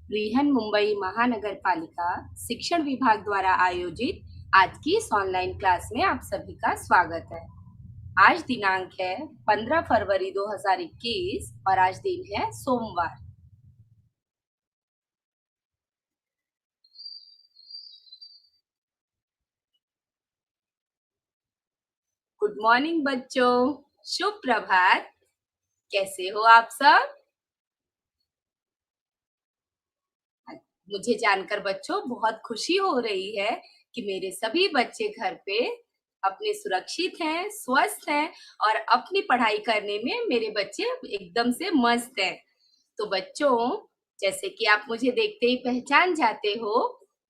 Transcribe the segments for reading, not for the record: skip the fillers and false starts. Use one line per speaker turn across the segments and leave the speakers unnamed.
बृहन मुंबई महानगर पालिका शिक्षण विभाग द्वारा आयोजित आज की इस ऑनलाइन क्लास में आप सभी का स्वागत है। आज दिनांक है 15 फरवरी 2021 और आज दिन है सोमवार। गुड मॉर्निंग बच्चों, शुभ प्रभात। कैसे हो आप सब? मुझे जानकर बच्चों बहुत खुशी हो रही है कि मेरे सभी बच्चे घर पे अपने सुरक्षित हैं, स्वस्थ हैं और अपनी पढ़ाई करने में मेरे बच्चे एकदम से मस्त हैं। तो बच्चों, जैसे कि आप मुझे देखते ही पहचान जाते हो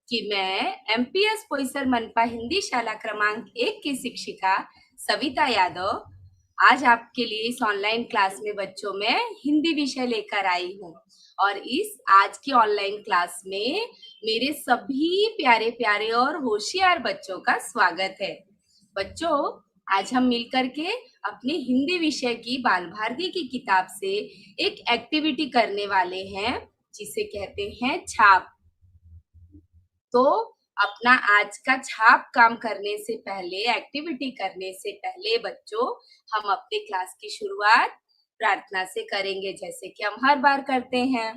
कि मैं एमपीएस पोईसर मनपा हिंदी शाला क्रमांक 1 की शिक्षिका सविता यादव आज आपके लिए इस ऑनलाइन क्लास में बच्चों में हिंदी विषय लेकर आई हूँ। और इस आज की ऑनलाइन क्लास में मेरे सभी प्यारे प्यारे और होशियार बच्चों का स्वागत है। बच्चों, आज हम मिलकर के अपनी हिंदी विषय की बाल भारती की किताब से एक एक्टिविटी करने वाले हैं जिसे कहते हैं छाप। तो अपना आज का छाप काम करने से पहले, एक्टिविटी करने से पहले बच्चों, हम अपने क्लास की शुरुआत प्रार्थना से करेंगे, जैसे कि हम हर बार करते हैं।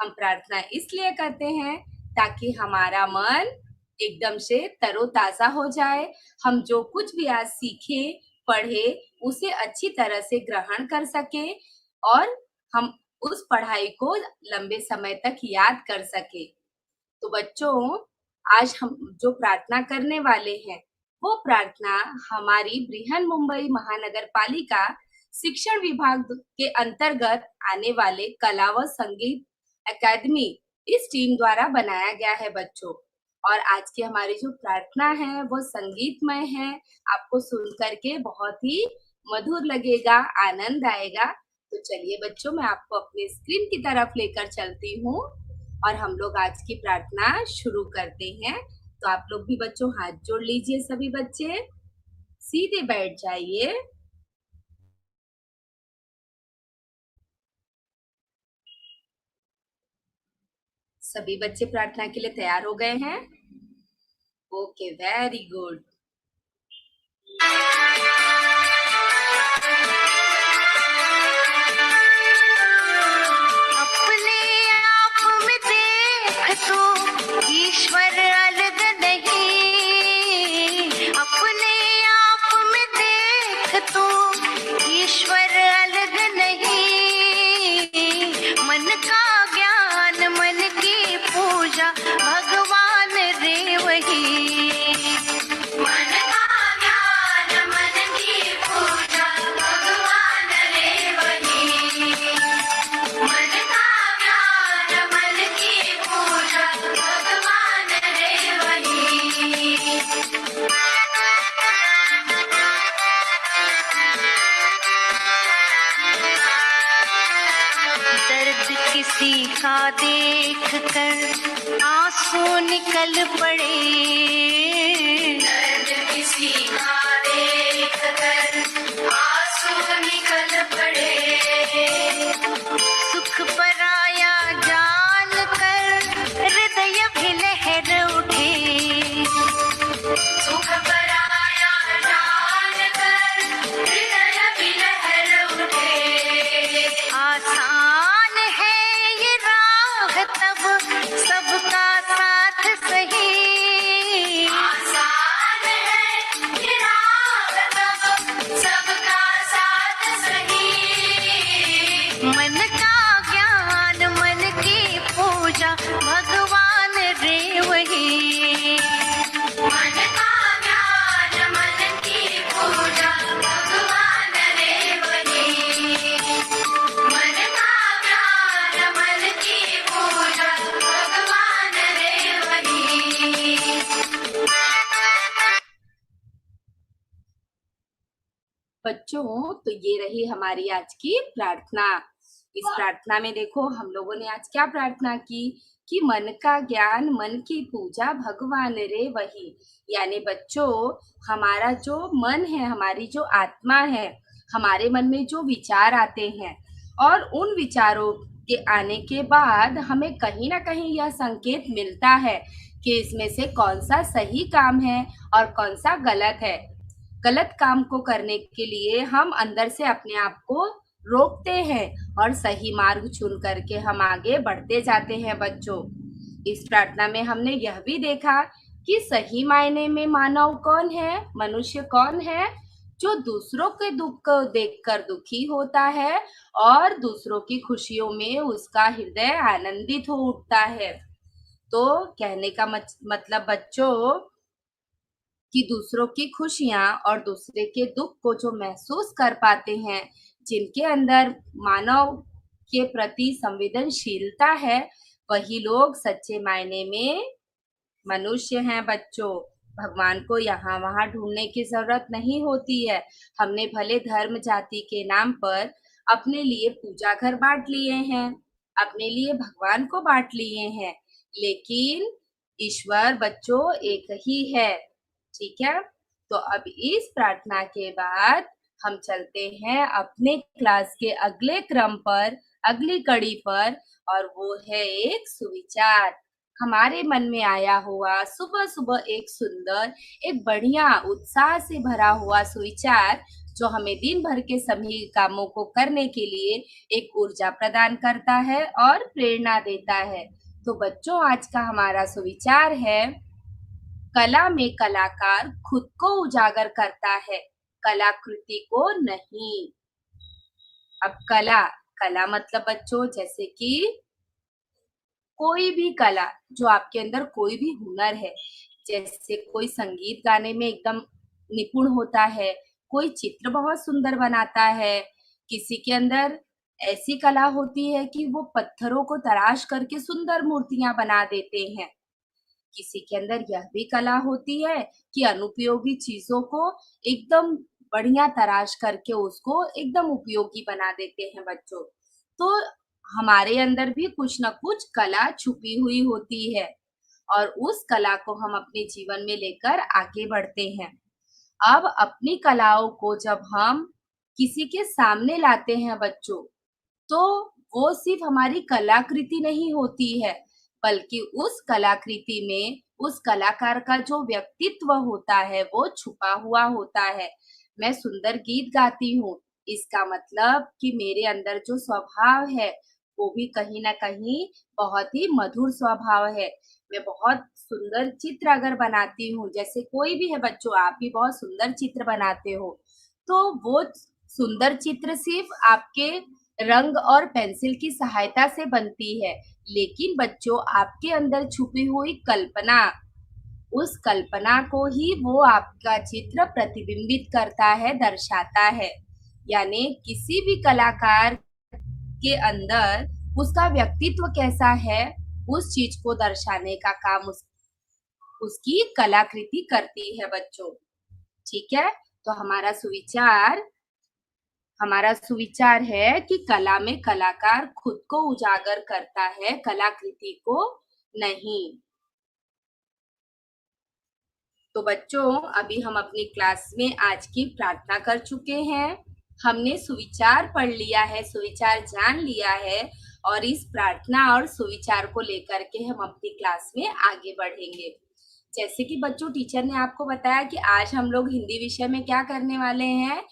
हम प्रार्थना इसलिए करते हैं ताकि हमारा मन एकदम से तरोताजा हो जाए, हम जो कुछ भी आज सीखे, पढ़े, उसे अच्छी तरह से ग्रहण कर सके और हम उस पढ़ाई को लंबे समय तक याद कर सके। तो बच्चों, आज हम जो प्रार्थना करने वाले हैं वो प्रार्थना हमारी बृहन मुंबई महानगर पालिका शिक्षण विभाग के अंतर्गत आने वाले कला व संगीत अकादमी इस टीम द्वारा बनाया गया है बच्चों। और आज की हमारी जो प्रार्थना है वो संगीतमय है, आपको सुन करके बहुत ही मधुर लगेगा, आनंद आएगा। तो चलिए बच्चों, मैं आपको अपनी स्क्रीन की तरफ लेकर चलती हूँ और हम लोग आज की प्रार्थना शुरू करते हैं। तो आप लोग भी बच्चों हाथ जोड़ लीजिए, सभी बच्चे सीधे बैठ जाइए। सभी बच्चे प्रार्थना के लिए तैयार हो गए हैं? Okay, very good.
अपने आप में देख तो ईश्वर अलग नहीं, अपने आप में देख तो ईश्वर अलग नहीं। मन का ज्ञान, मन की पूजा, भगवान रे वही। मन का ज्ञान, मन की पूजा, भगवान रे वही। मन का ज्ञान, मन की पूजा, भगवान रे वही। दर्द किसी का देख कर आंसू निकल पड़े, दर्द किसी का देख कर आंसू निकल पड़े। सुख पराया जान कर हृदय भी लहर उठे, सुख पराया जान कर हृदय भी लहर उठे। आसान है ये राह तब सबका साथ सही, आसान है ये राह तब सबका साथ सही। मन का ज्ञान, मन की पूजा, भगवान रे वही। मन का ज्ञान, मन की पूजा, भगवान रे वही। मन का ज्ञान, मन की पूजा, भगवान रे वही।
बच्चों, तो ये रही हमारी आज की प्रार्थना। इस प्रार्थना में देखो हम लोगों ने आज क्या प्रार्थना की कि मन का ज्ञान, मन की पूजा, भगवान रे वही। यानी बच्चों, हमारा जो मन है, हमारी जो आत्मा है, हमारे मन में जो विचार आते हैं और उन विचारों के आने के बाद हमें कहीं ना कहीं यह संकेत मिलता है कि इसमें से कौन सा सही काम है और कौन सा गलत है। गलत काम को करने के लिए हम अंदर से अपने आप को रोकते हैं और सही मार्ग चुन करके हम आगे बढ़ते जाते हैं बच्चों। इस प्रार्थना में हमने यह भी देखा कि सही मायने में मानव कौन है, मनुष्य कौन है, जो दूसरों के दुख को देखकर दुखी होता है और दूसरों की खुशियों में उसका हृदय आनंदित हो उठता है। तो कहने का मतलब बच्चों कि दूसरों की खुशियां और दूसरे के दुख को जो महसूस कर पाते हैं, जिनके अंदर मानव के प्रति संवेदनशीलता है, वही लोग सच्चे मायने में मनुष्य हैं बच्चों। भगवान को यहाँ वहाँ ढूंढने की जरूरत नहीं होती है। हमने भले धर्म जाति के नाम पर अपने लिए पूजा घर बांट लिए हैं, अपने लिए भगवान को बांट लिए हैं, लेकिन ईश्वर बच्चों एक ही है। ठीक है, तो अब इस प्रार्थना के बाद हम चलते हैं अपने क्लास के अगले क्रम पर, अगली कड़ी पर, और वो है एक सुविचार। हमारे मन में आया हुआ सुबह सुबह एक सुंदर, एक बढ़िया उत्साह से भरा हुआ सुविचार, जो हमें दिन भर के सभी कामों को करने के लिए एक ऊर्जा प्रदान करता है और प्रेरणा देता है। तो बच्चों, आज का हमारा सुविचार है, कला में कलाकार खुद को उजागर करता है, कलाकृति को नहीं। अब कला, कला मतलब बच्चों जैसे कि कोई भी कला, जो आपके अंदर कोई भी हुनर है, जैसे कोई संगीत गाने में एकदम निपुण होता है, कोई चित्र बहुत सुंदर बनाता है, किसी के अंदर ऐसी कला होती है कि वो पत्थरों को तराश करके सुंदर मूर्तियां बना देते हैं। किसी के अंदर यह भी कला होती है कि अनुपयोगी चीजों को एकदम बढ़िया तराश करके उसको एकदम उपयोगी बना देते हैं बच्चों। तो हमारे अंदर भी कुछ न कुछ कला छुपी हुई होती है और उस कला को हम अपने जीवन में लेकर आगे बढ़ते हैं। अब अपनी कलाओं को जब हम किसी के सामने लाते हैं बच्चों, तो वो सिर्फ हमारी कलाकृति नहीं होती है, बल्कि उस कलाकृति में उस कलाकार का जो व्यक्तित्व होता है वो छुपा हुआ होता है। मैं सुंदर गीत गाती हूँ, इसका मतलब कि मेरे अंदर जो स्वभाव है वो भी कहीं ना कहीं बहुत ही मधुर स्वभाव है। मैं बहुत सुंदर चित्र अगर बनाती हूँ, जैसे कोई भी है बच्चों, आप भी बहुत सुंदर चित्र बनाते हो, तो वो सुंदर चित्र सिर्फ आपके रंग और पेंसिल की सहायता से बनती है, लेकिन बच्चों आपके अंदर छुपी हुई कल्पना, उस कल्पना को ही वो आपका चित्र प्रतिबिंबित करता है, दर्शाता है। यानी किसी भी कलाकार के अंदर उसका व्यक्तित्व कैसा है, उस चीज को दर्शाने का काम उसकी कलाकृति करती है बच्चों। ठीक है, तो हमारा सुविचार है कि कला में कलाकार खुद को उजागर करता है, कलाकृति को नहीं। तो बच्चों, अभी हम अपनी क्लास में आज की प्रार्थना कर चुके हैं, हमने सुविचार पढ़ लिया है, सुविचार जान लिया है, और इस प्रार्थना और सुविचार को लेकर के हम अपनी क्लास में आगे बढ़ेंगे। जैसे कि बच्चों, टीचर ने आपको बताया कि आज हम लोग हिंदी विषय में क्या करने वाले हैं,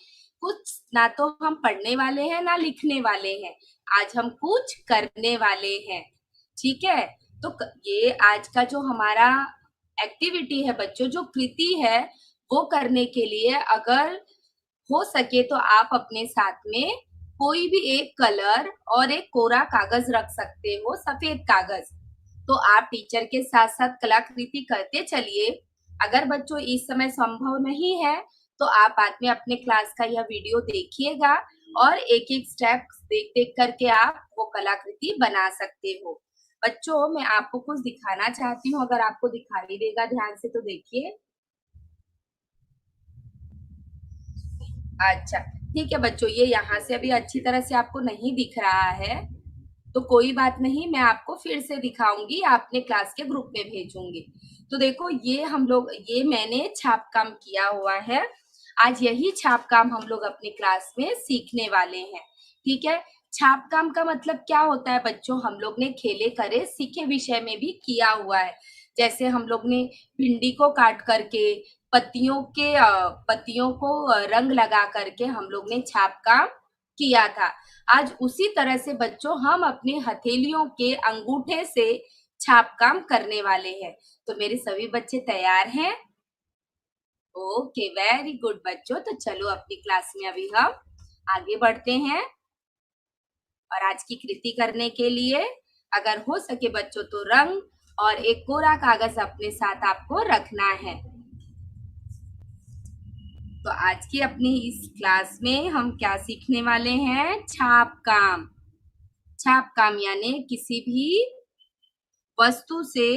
कुछ ना तो हम पढ़ने वाले हैं ना लिखने वाले हैं, आज हम कुछ करने वाले हैं। ठीक है, तो ये आज का जो हमारा एक्टिविटी है बच्चों, जो कृति है, वो करने के लिए अगर हो सके तो आप अपने साथ में कोई भी एक कलर और एक कोरा कागज रख सकते हो, सफेद कागज। तो आप टीचर के साथ साथ कलाकृति करते चलिए। अगर बच्चों इस समय संभव नहीं है तो आप बाद में अपने क्लास का यह वीडियो देखिएगा और एक एक स्टेप देख देख करके आप वो कलाकृति बना सकते हो। बच्चों, मैं आपको कुछ दिखाना चाहती हूँ, अगर आपको दिखाई देगा ध्यान से तो देखिए। अच्छा, ठीक है बच्चों, ये यहाँ से अभी अच्छी तरह से आपको नहीं दिख रहा है, तो कोई बात नहीं, मैं आपको फिर से दिखाऊंगी, अपने क्लास के ग्रुप में भेजूंगी। तो देखो ये मैंने छाप काम किया हुआ है। आज यही छाप काम हम लोग अपनी क्लास में सीखने वाले हैं। ठीक है, छाप काम का मतलब क्या होता है बच्चों? हम लोग ने खेले करे सीखे विषय में भी किया हुआ है। जैसे हम लोग ने भिंडी को काट करके पत्तियों को रंग लगा करके हम लोग ने छाप काम किया था। आज उसी तरह से बच्चों हम अपने हथेलियों के अंगूठे से छाप काम करने वाले हैं। तो मेरे सभी बच्चे तैयार हैं? ओके, वेरी गुड बच्चों। तो चलो अपनी क्लास में अभी हम आगे बढ़ते हैं। और आज की कृति करने के लिए अगर हो सके बच्चों तो रंग और एक कोरा कागज अपने साथ आपको रखना है। तो आज की अपनी इस क्लास में हम क्या सीखने वाले हैं? छाप काम। छाप काम यानी किसी भी वस्तु से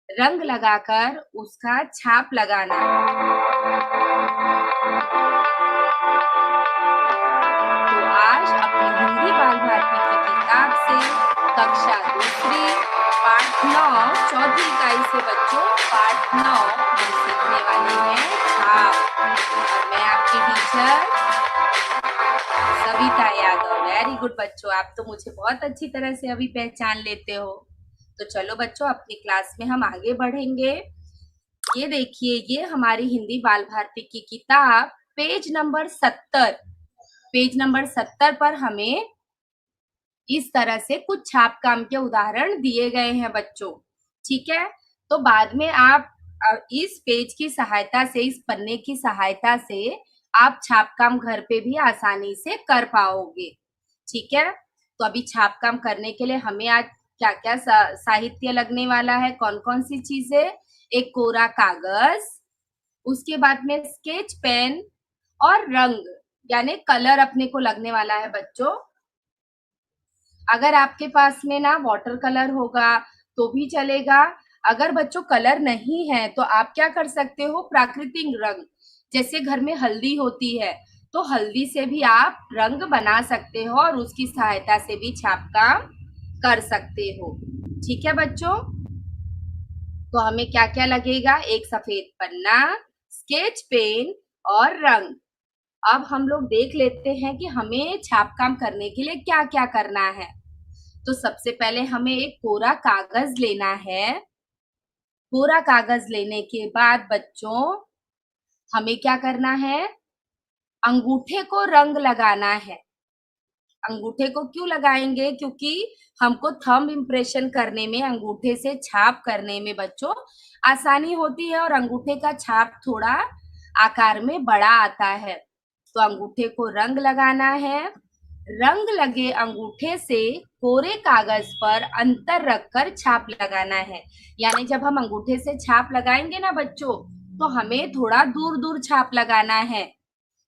रंग लगाकर उसका छाप लगाना। तो आज अपनी हिंदी बाल भारती की किताब से कक्षा दूसरी पाठ 9 चौथी इकाई से बच्चों पाठ 9 हम सीखने वाले हैं छाप। और मैं आपकी teacher Savita Yadav. Very good बच्चों, आप तो मुझे बहुत अच्छी तरह से अभी पहचान लेते हो। तो चलो बच्चों अपनी क्लास में हम आगे बढ़ेंगे। ये देखिए, ये हमारी हिंदी बाल भारती की किताब पेज नंबर 70। पेज नंबर 70 पर हमें इस तरह से कुछ छाप काम के उदाहरण दिए गए हैं बच्चों। ठीक है, तो बाद में आप इस पेज की सहायता से, इस पन्ने की सहायता से आप छाप काम घर पे भी आसानी से कर पाओगे। ठीक है, तो अभी छाप काम करने के लिए हमें आज क्या क्या साहित्य लगने वाला है, कौन कौन सी चीजें? एक कोरा कागज, उसके बाद में स्केच पेन और रंग यानी कलर अपने को लगने वाला है बच्चों। अगर आपके पास में ना वाटर कलर होगा तो भी चलेगा। अगर बच्चों कलर नहीं है तो आप क्या कर सकते हो? प्राकृतिक रंग, जैसे घर में हल्दी होती है तो हल्दी से भी आप रंग बना सकते हो और उसकी सहायता से भी छाप काम कर सकते हो। ठीक है बच्चों, तो हमें क्या क्या लगेगा? एक सफेद पन्ना, स्केच पेन और रंग। अब हम लोग देख लेते हैं कि हमें छाप काम करने के लिए क्या क्या करना है। तो सबसे पहले हमें एक कोरा कागज लेना है। कोरा कागज लेने के बाद बच्चों हमें क्या करना है? अंगूठे को रंग लगाना है। अंगूठे को क्यों लगाएंगे? क्योंकि हमको थंब इम्प्रेशन करने में, अंगूठे से छाप करने में बच्चों आसानी होती है और अंगूठे का छाप थोड़ा आकार में बड़ा आता है। तो अंगूठे को रंग लगाना है। रंग लगे अंगूठे से कोरे कागज पर अंतर रखकर छाप लगाना है। यानी जब हम अंगूठे से छाप लगाएंगे ना बच्चों, तो हमें थोड़ा दूर दूर छाप लगाना है,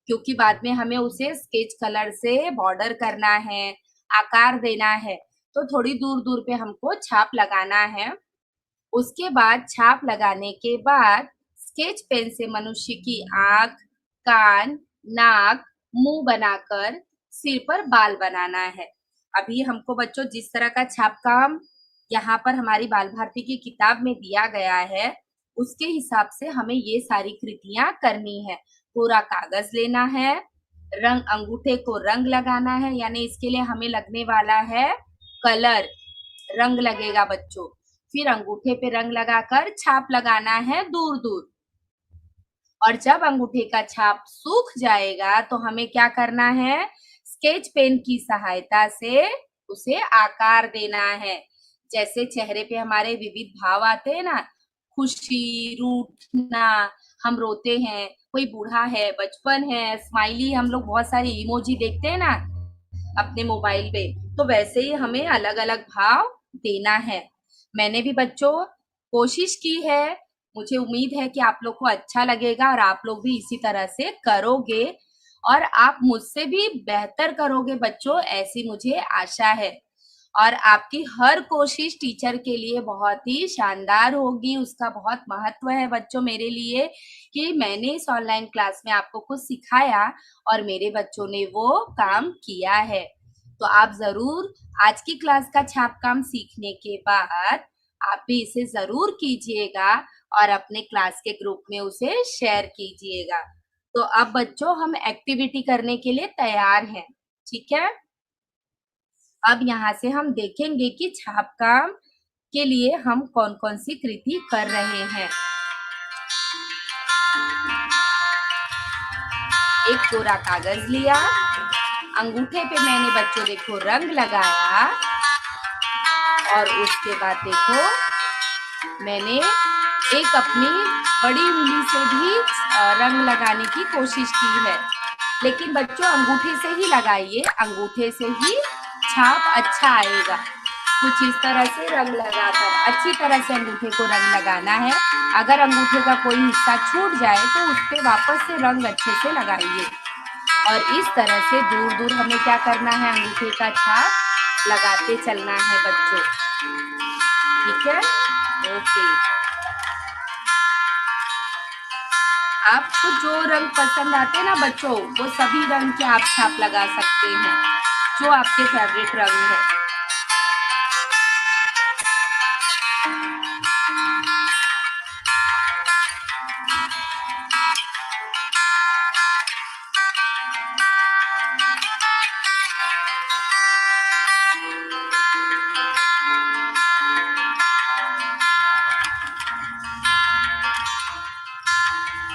क्योंकि बाद में हमें उसे स्केच कलर से बॉर्डर करना है, आकार देना है। तो थोड़ी दूर दूर पे हमको छाप लगाना है। उसके बाद छाप लगाने के बाद स्केच पेन से मनुष्य की आंख, कान, नाक, मुंह बनाकर सिर पर बाल बनाना है। अभी हमको बच्चों जिस तरह का छाप काम यहाँ पर हमारी बाल भारती की किताब में दिया गया है, उसके हिसाब से हमें ये सारी कृतियां करनी है। पूरा कागज लेना है, रंग अंगूठे को रंग लगाना है, यानी इसके लिए हमें लगने वाला है कलर, रंग लगेगा बच्चों। फिर अंगूठे पे रंग लगाकर छाप लगाना है दूर दूर। और जब अंगूठे का छाप सूख जाएगा तो हमें क्या करना है? स्केच पेन की सहायता से उसे आकार देना है। जैसे चेहरे पे हमारे विविध भाव आते हैं ना, खुशी, रूठना, हम रोते हैं, कोई बूढ़ा है, बचपन है, स्माइली, हम लोग बहुत सारे इमोजी देखते हैं ना अपने मोबाइल पे, तो वैसे ही हमें अलग अलग भाव देना है। मैंने भी बच्चों कोशिश की है, मुझे उम्मीद है कि आप लोग को अच्छा लगेगा और आप लोग भी इसी तरह से करोगे और आप मुझसे भी बेहतर करोगे बच्चों, ऐसी मुझे आशा है। और आपकी हर कोशिश टीचर के लिए बहुत ही शानदार होगी। उसका बहुत महत्व है बच्चों मेरे लिए कि मैंने इस ऑनलाइन क्लास में आपको कुछ सिखाया और मेरे बच्चों ने वो काम किया है। तो आप ज़रूर आज की क्लास का छाप काम सीखने के बाद आप भी इसे ज़रूर कीजिएगा और अपने क्लास के ग्रुप में उसे शेयर कीजिएगा। तो अब बच्चों हम एक्टिविटी करने के लिए तैयार हैं, ठीक है? अब यहाँ से हम देखेंगे कि छाप काम के लिए हम कौन-कौन सी कृति कर रहे हैं। एक कोरा कागज लिया, अंगूठे पे मैंने बच्चों देखो रंग लगाया और उसके बाद देखो मैंने एक अपनी बड़ी उंगली से भी रंग लगाने की कोशिश की है। लेकिन बच्चों अंगूठे से ही लगाइए, अंगूठे से ही छाप अच्छा आएगा। कुछ इस तरह से रंग लगाकर अच्छी तरह से अंगूठे को रंग लगाना है। अगर अंगूठे का कोई हिस्सा छूट जाए तो उस पे वापस से रंग अच्छे से लगाइए। और इस तरह से दूर दूर हमें क्या करना है, अंगूठे का छाप लगाते चलना है बच्चों, ठीक है? ओके। आपको जो रंग पसंद आते हैं ना बच्चों, वो सभी रंग के आप छाप लगा सकते हैं, जो आपके फेवरेट रंग है।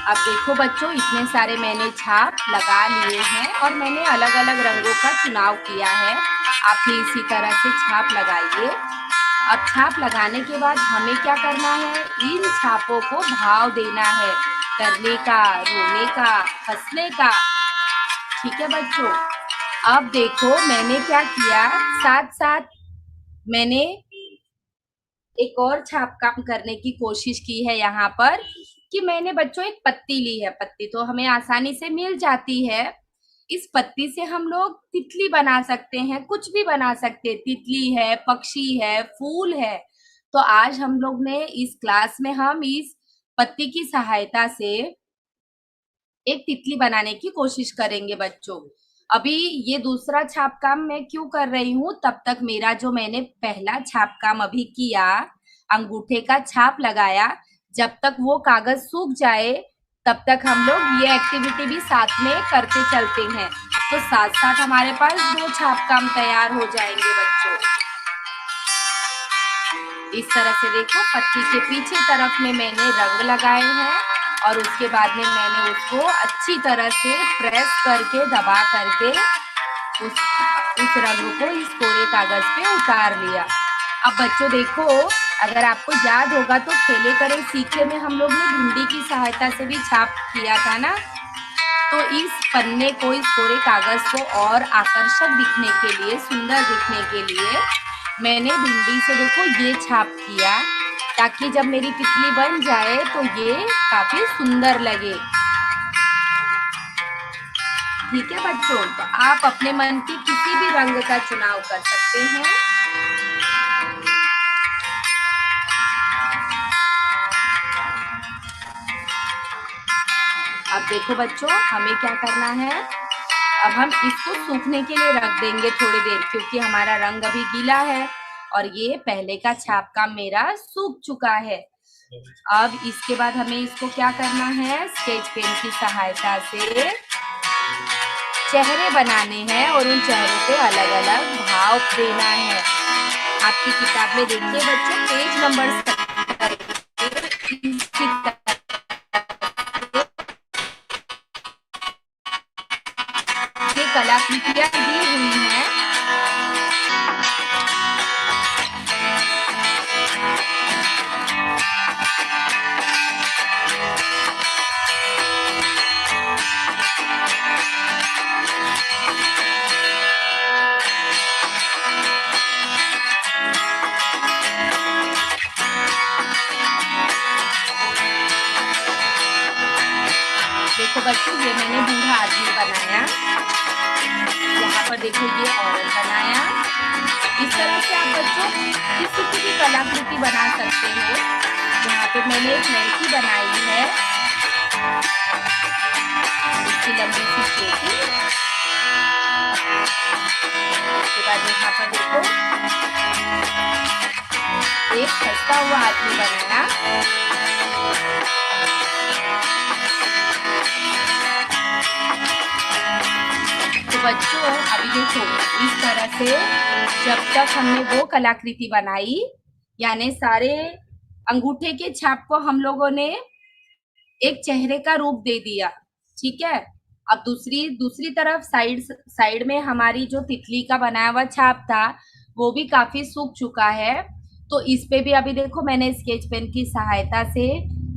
अब देखो बच्चों, इतने सारे मैंने छाप लगा लिए हैं और मैंने अलग अलग रंगों का चुनाव किया है। आप भी इसी तरह से छाप लगाइए। अब छाप लगाने के बाद हमें क्या करना है, इन छापों को भाव देना है, डरने का, रोने का, हंसने का, ठीक है बच्चों? अब देखो मैंने क्या किया, साथ साथ मैंने एक और छाप काम करने की कोशिश की है यहाँ पर कि मैंने बच्चों एक पत्ती ली है। पत्ती तो हमें आसानी से मिल जाती है। इस पत्ती से हम लोग तितली बना सकते हैं, कुछ भी बना सकते हैं। तितली है, पक्षी है, फूल है। तो आज हम लोग ने इस क्लास में हम इस पत्ती की सहायता से एक तितली बनाने की कोशिश करेंगे बच्चों। अभी ये दूसरा छाप काम मैं क्यों कर रही हूँ, तब तक मेरा जो मैंने पहला छाप काम अभी किया, अंगूठे का छाप लगाया, जब तक वो कागज सूख जाए तब तक हम लोग ये एक्टिविटी भी साथ में करते चलते हैं। तो साथ साथ हमारे पास दो छाप काम तैयार हो जाएंगे बच्चों। इस तरह से देखो पत्ती के पीछे तरफ में मैंने रंग लगाए हैं और उसके बाद में मैंने उसको अच्छी तरह से प्रेस करके दबा करके उस रंग को इस कोरे कागज पे उतार लिया। अब बच्चों देखो, अगर आपको याद होगा तो खेले करें सीखे में हम लोग ने भिंडी की सहायता से भी छाप किया था ना। तो इस पन्ने को, इस कोरे कागज को और आकर्षक दिखने के लिए, सुंदर दिखने के लिए मैंने भिंडी से देखो ये छाप किया, ताकि जब मेरी तितली बन जाए तो ये काफी सुंदर लगे। ठीक है बच्चों, तो आप अपने मन के किसी भी रंग का चुनाव कर सकते हैं। अब देखो बच्चों, हमें क्या करना है, अब हम इसको सूखने के लिए रख देंगे थोड़ी देर, क्योंकि हमारा रंग अभी गीला है और ये पहले का छाप काम मेरा सूख चुका है। अब इसके बाद हमें इसको क्या करना है, स्केच पेन की सहायता से चेहरे बनाने हैं और उन चेहरों पे अलग अलग भाव देना है। आपकी किताब में देखिए बच्चों, पेज नंबर कलाकृतियां दी हुई हैं। देखो बच्चों, ये मैंने बूढ़ा आदमी बनाया। यहाँ पर देखो ये औरत बनाया। इस तरह से आप बच्चों किसी की भी कलाकृति बना सकते हो। यहाँ पे मैंने एक लड़की बनाई है, उसकी लंबी सी चोटी। उसके बाद यहाँ पर देखो एक हंसता हुआ आदमी बनाया। तो बच्चों अभी देखो इस तरह से जब तक हमने वो कलाकृति बनाई, यानी सारे अंगूठे के छाप को हम लोगों ने एक चेहरे का रूप दे दिया, ठीक है। अब दूसरी तरफ साइड में हमारी जो तितली का बनाया हुआ छाप था वो भी काफी सूख चुका है। तो इस पे भी अभी देखो मैंने स्केच पेन की सहायता से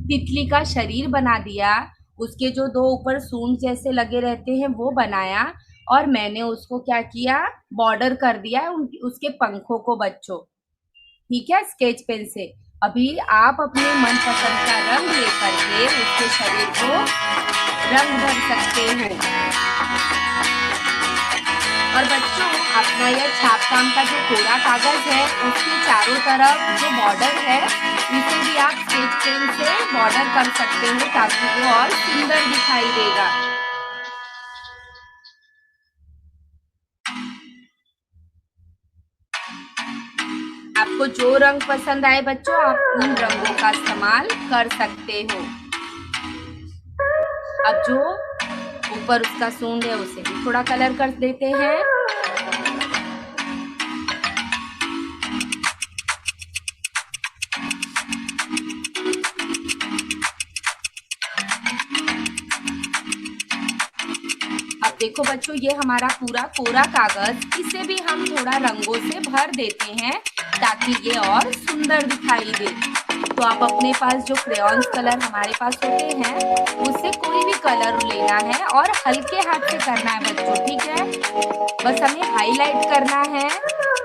तितली का शरीर बना दिया, उसके जो दो ऊपर सूंड जैसे लगे रहते हैं वो बनाया, और मैंने उसको क्या किया, बॉर्डर कर दिया उसके पंखों को बच्चों, ठीक है, स्केच पेन से। अभी आप अपने मनपसंद का रंग लेकर के उसके शरीर को रंग भर सकते हो। और बच्चों अपना यह छाप काम का जो कोरा कागज है उसके चारों तरफ जो बॉर्डर है इसे भी आप स्केच पेन से बॉर्डर कर सकते हो ताकि वो और सुंदर दिखाई देगा। आपको जो रंग पसंद आए बच्चों आप उन रंगों का इस्तेमाल कर सकते हो। अब जो ऊपर उसका सूंड है उसे भी थोड़ा कलर कर देते हैं। अब देखो बच्चों ये हमारा पूरा कोरा कागज, इसे भी हम थोड़ा रंगों से भर देते हैं ताकि ये और सुंदर दिखाई दे। तो आप अपने पास जो क्रेयॉन्स कलर हमारे पास होते हैं उससे कोई भी कलर लेना है और हल्के हाथ से करना है बच्चों, ठीक है। बस हमें हाईलाइट करना है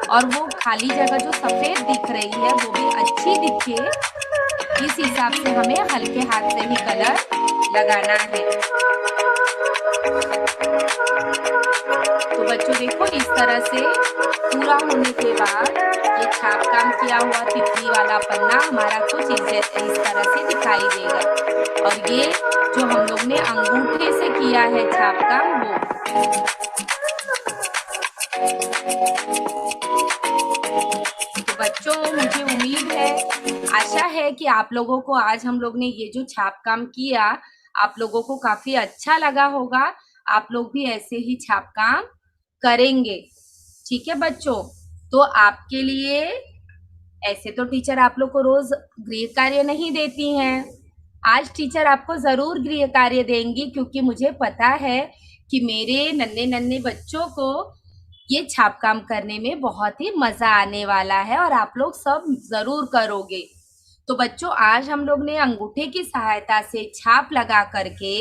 और वो खाली जगह जो सफेद दिख रही है वो भी अच्छी दिखे, इस हिसाब से हमें हल्के हाथ से ही कलर लगाना है। तो बच्चों देखो इस तरह से पूरा होने के बाद ये छाप काम किया हुआ तितली वाला पन्ना हमारा कुछ इस तरह से दिखाई देगा। और ये जो हम लोग ने अंगूठे से किया है छाप काम वो। तो बच्चों मुझे उम्मीद है, आशा है कि आप लोगों को आज हम लोग ने ये जो छाप काम किया आप लोगों को काफी अच्छा लगा होगा। आप लोग भी ऐसे ही छाप काम करेंगे, ठीक है बच्चों। तो आपके लिए ऐसे तो टीचर आप लोग को रोज गृह कार्य नहीं देती हैं, आज टीचर आपको जरूर गृह कार्य देंगी क्योंकि मुझे पता है कि मेरे नन्हे नन्हे बच्चों को ये छाप काम करने में बहुत ही मजा आने वाला है और आप लोग सब जरूर करोगे। तो बच्चों आज हम लोग ने अंगूठे की सहायता से छाप लगा करके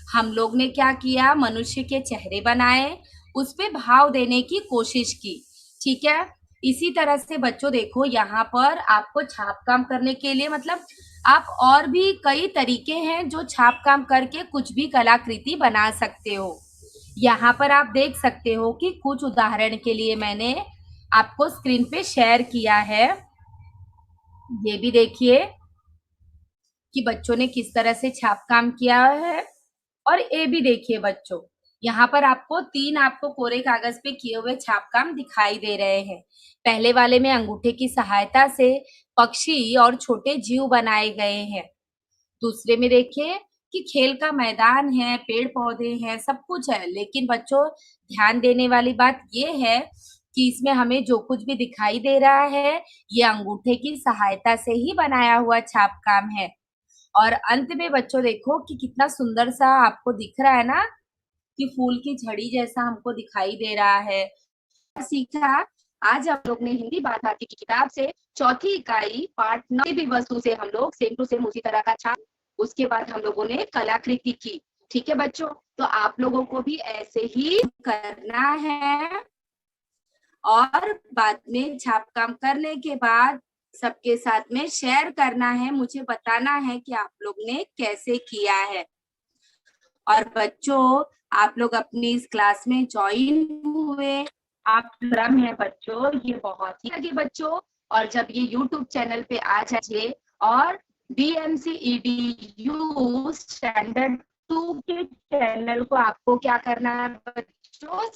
हम लोग ने क्या किया, मनुष्य के चेहरे बनाए, उस पे भाव देने की कोशिश की, ठीक है। इसी तरह से बच्चों देखो यहाँ पर आपको छाप काम करने के लिए मतलब आप और भी कई तरीके हैं जो छाप काम करके कुछ भी कलाकृति बना सकते हो। यहाँ पर आप देख सकते हो कि कुछ उदाहरण के लिए मैंने आपको स्क्रीन पे शेयर किया है। ये भी देखिए कि बच्चों ने किस तरह से छाप काम किया है। और ये भी देखिए बच्चों यहाँ पर आपको तीन आपको कोरे कागज पे किए हुए छाप काम दिखाई दे रहे हैं। पहले वाले में अंगूठे की सहायता से पक्षी और छोटे जीव बनाए गए हैं। दूसरे में देखिए कि खेल का मैदान है, पेड़ पौधे हैं, सब कुछ है, लेकिन बच्चों ध्यान देने वाली बात ये है कि इसमें हमें जो कुछ भी दिखाई दे रहा है ये अंगूठे की सहायता से ही बनाया हुआ छाप काम है। और अंत में बच्चों देखो कि कितना सुंदर सा आपको दिख रहा है ना कि फूल की झड़ी जैसा हमको दिखाई दे रहा है। सीखा आज हम लोग ने हिंदी भाषा की किताब से चौथी इकाई पाठ 9 भी वस्तु से हम लोग सेम टू सेम उसी तरह का छाप, उसके बाद हम लोगों ने कलाकृति की, ठीक है बच्चों। तो आप लोगों को भी ऐसे ही करना है और बाद में छाप काम करने के बाद सबके साथ में शेयर करना है, मुझे बताना है कि आप लोग ने कैसे किया है। और बच्चों आप लोग अपनी इस क्लास में ज्वाइन हुए, आप क्रम है बच्चों, ये बहुत ही लगे बच्चों। और जब ये YouTube चैनल पे आ जाइए और BMC EDU स्टैंडर्ड 2 के चैनल को आपको क्या करना है बच्चों,